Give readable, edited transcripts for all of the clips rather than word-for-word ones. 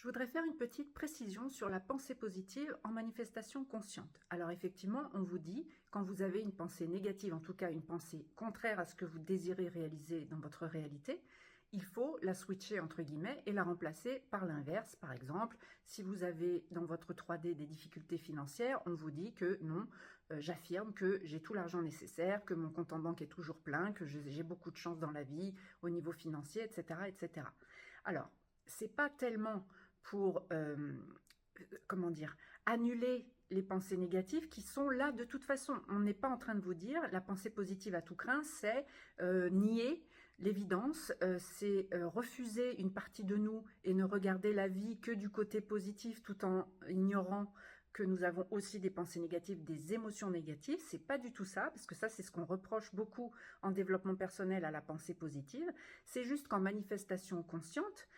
Je voudrais faire une petite précision sur la pensée positive en manifestation consciente. Alors effectivement, on vous dit, quand vous avez une pensée négative, en tout cas une pensée contraire à ce que vous désirez réaliser dans votre réalité, il faut la switcher entre guillemets et la remplacer par l'inverse. Par exemple, si vous avez dans votre 3D des difficultés financières, on vous dit que non, j'affirme que j'ai tout l'argent nécessaire, que mon compte en banque est toujours plein, que j'ai beaucoup de chance dans la vie au niveau financier, etc. etc. Alors, c'est pas tellement pour, comment dire, annuler les pensées négatives qui sont là de toute façon. On n'est pas en train de vous dire la pensée positive à tout crin, c'est nier l'évidence, c'est refuser une partie de nous et ne regarder la vie que du côté positif tout en ignorant que nous avons aussi des pensées négatives, des émotions négatives. C'est pas du tout ça, parce que ça, c'est ce qu'on reproche beaucoup en développement personnel à la pensée positive. C'est juste qu'en manifestation consciente,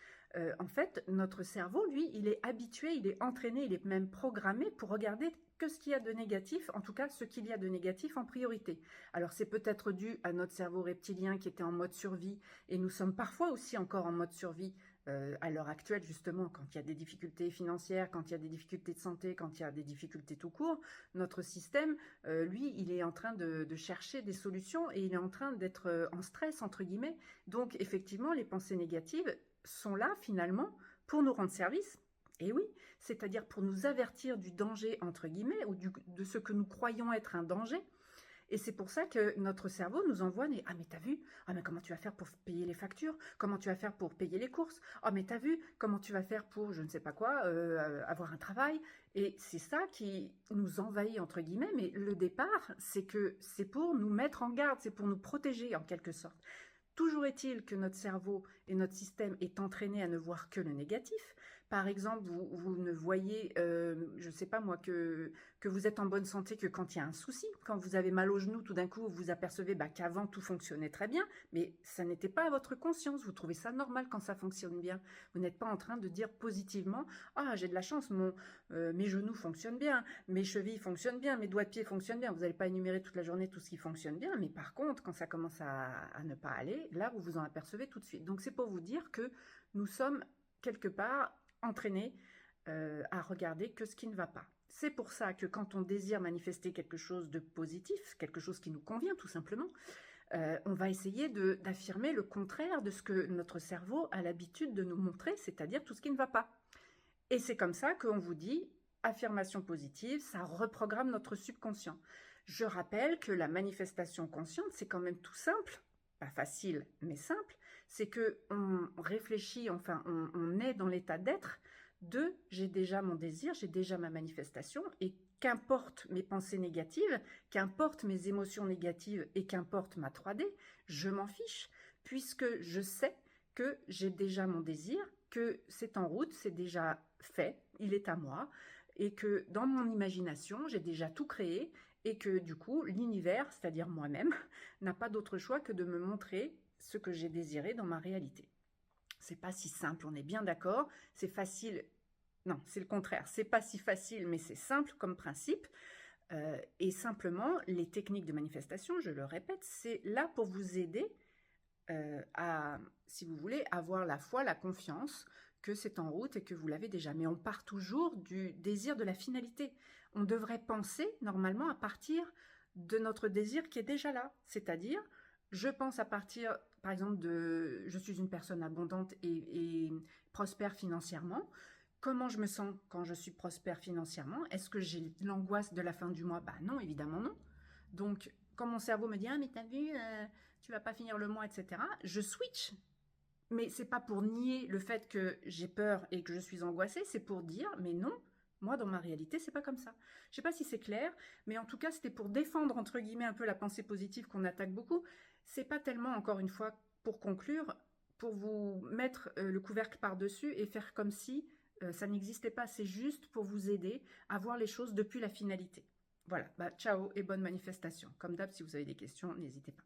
en fait, notre cerveau, lui, il est habitué, il est entraîné, il est même programmé pour regarder que ce qu'il y a de négatif, en tout cas ce qu'il y a de négatif en priorité. Alors c'est peut-être dû à notre cerveau reptilien qui était en mode survie, et nous sommes parfois aussi encore en mode survie à l'heure actuelle, justement, quand il y a des difficultés financières, quand il y a des difficultés de santé, quand il y a des difficultés tout court, notre système, lui, il est en train de chercher des solutions et il est en train d'être en stress, entre guillemets. Donc effectivement, les pensées négatives sont là finalement pour nous rendre service. Et oui, c'est-à-dire pour nous avertir du danger, entre guillemets, ou de ce que nous croyons être un danger. Et c'est pour ça que notre cerveau nous envoie des « Ah mais t'as vu? Ah mais comment tu vas faire pour payer les factures? Comment tu vas faire pour payer les courses? Ah mais t'as vu? Comment tu vas faire pour je ne sais pas quoi, avoir un travail ?» Et c'est ça qui nous envahit, entre guillemets, mais le départ, c'est que c'est pour nous mettre en garde, c'est pour nous protéger en quelque sorte. Toujours est-il que notre cerveau et notre système est entraîné à ne voir que le négatif. Par exemple, vous ne voyez, je ne sais pas moi, que vous êtes en bonne santé que quand il y a un souci. Quand vous avez mal au genou, tout d'un coup, vous vous apercevez qu'avant, tout fonctionnait très bien, mais ça n'était pas à votre conscience. Vous trouvez ça normal quand ça fonctionne bien. Vous n'êtes pas en train de dire positivement « Ah, j'ai de la chance, mes genoux fonctionnent bien, mes chevilles fonctionnent bien, mes doigts de pied fonctionnent bien. » Vous n'allez pas énumérer toute la journée tout ce qui fonctionne bien, mais par contre, quand ça commence à ne pas aller, là, vous vous en apercevez tout de suite. Donc, c'est pour vous dire que nous sommes quelque part entraînés à regarder que ce qui ne va pas. C'est pour ça que quand on désire manifester quelque chose de positif, quelque chose qui nous convient tout simplement, on va essayer d'affirmer le contraire de ce que notre cerveau a l'habitude de nous montrer, c'est-à-dire tout ce qui ne va pas. Et c'est comme ça qu'on vous dit affirmation positive, ça reprogramme notre subconscient. Je rappelle que la manifestation consciente, c'est quand même tout simple, pas facile, mais simple, c'est que on réfléchit, enfin, on est dans l'état d'être de j'ai déjà mon désir, j'ai déjà ma manifestation, et qu'importe mes pensées négatives, qu'importe mes émotions négatives et qu'importe ma 3D, je m'en fiche, puisque je sais que j'ai déjà mon désir, que c'est en route, c'est déjà fait, il est à moi, et que dans mon imagination, j'ai déjà tout créé, et que du coup, l'univers, c'est-à-dire moi-même, n'a pas d'autre choix que de me montrer ce que j'ai désiré dans ma réalité. C'est pas si simple, on est bien d'accord, c'est facile, non, c'est le contraire, c'est pas si facile, mais c'est simple comme principe, et simplement, les techniques de manifestation, je le répète, c'est là pour vous aider à, si vous voulez, avoir la foi, la confiance que c'est en route et que vous l'avez déjà. Mais on part toujours du désir de la finalité. On devrait penser normalement à partir de notre désir qui est déjà là. C'est-à-dire, je pense à partir, par exemple, de je suis une personne abondante et prospère financièrement. Comment je me sens quand je suis prospère financièrement? Est-ce que j'ai l'angoisse de la fin du mois? Bah non, évidemment non. Donc, quand mon cerveau me dit « Ah, mais t'as vu, tu vas pas finir le mois, etc. » Je switch. Mais c'est pas pour nier le fait que j'ai peur et que je suis angoissée, c'est pour dire « Mais non, moi, dans ma réalité, c'est pas comme ça. » Je sais pas si c'est clair, mais en tout cas, c'était pour défendre, entre guillemets, un peu la pensée positive qu'on attaque beaucoup. C'est pas tellement, encore une fois, pour conclure, pour vous mettre le couvercle par-dessus et faire comme si ça n'existait pas. C'est juste pour vous aider à voir les choses depuis la finalité. Voilà, ciao et bonne manifestation. Comme d'hab, si vous avez des questions, n'hésitez pas.